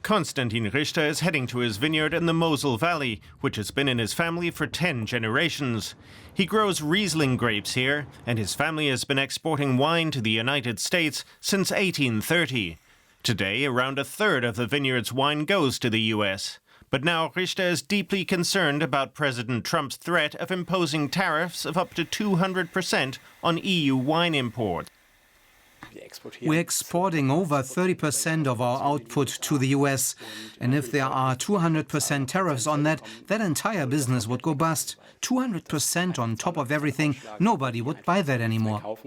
Konstantin Richter is heading to his vineyard in the Mosel Valley, which has been in his family for 10 generations. He grows Riesling grapes here, and his family has been exporting wine to the United States since 1830. Today, around a third of the vineyard's wine goes to the U.S. But now Richter is deeply concerned about President Trump's threat of imposing tariffs of up to 200% on EU wine imports. We're exporting over 30% of our output to the US, and if there are 200% tariffs on that, that entire business would go bust. 200% on top of everything, nobody would buy that anymore.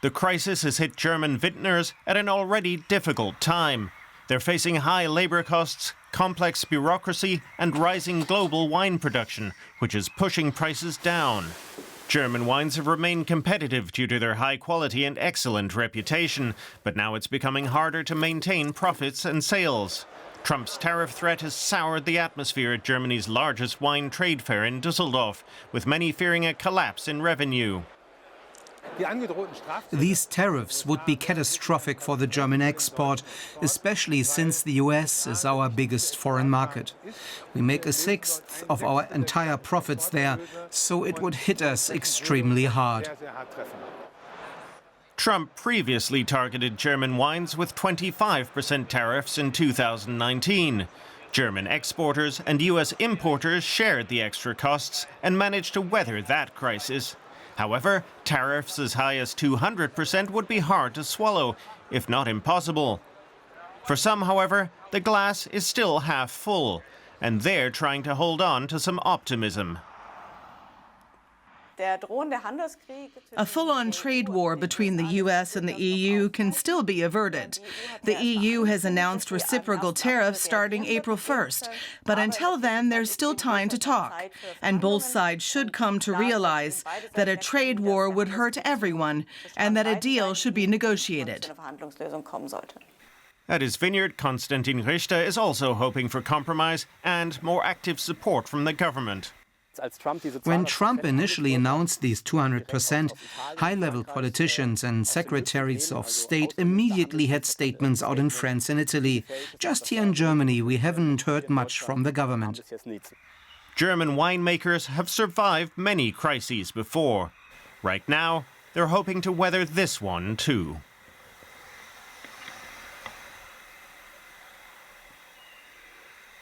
The crisis has hit German Vintners at an already difficult time. They're facing high labor costs, complex bureaucracy, and rising global wine production, which is pushing prices down. German wines have remained competitive due to their high quality and excellent reputation, but now it's becoming harder to maintain profits and sales. Trump's tariff threat has soured the atmosphere at Germany's largest wine trade fair in Düsseldorf, with many fearing a collapse in revenue. These tariffs would be catastrophic for the German export, especially since the US is our biggest foreign market. We make a sixth of our entire profits there, so it would hit us extremely hard. Trump previously targeted German wines with 25% tariffs in 2019. German exporters and US importers shared the extra costs and managed to weather that crisis. However, tariffs as high as 200% would be hard to swallow, if not impossible. For some, however, the glass is still half full, and they're trying to hold on to some optimism. A full-on trade war between the U.S. and the EU can still be averted. The EU has announced reciprocal tariffs starting April 1st, but until then, there's still time to talk. And both sides should come to realize that a trade war would hurt everyone and that a deal should be negotiated. At his vineyard, Konstantin Richter is also hoping for compromise and more active support from the government. When Trump initially announced these 200%, high-level politicians and secretaries of state immediately had statements out in France and Italy. Just here in Germany, we haven't heard much from the government. German winemakers have survived many crises before. Right now, they're hoping to weather this one too.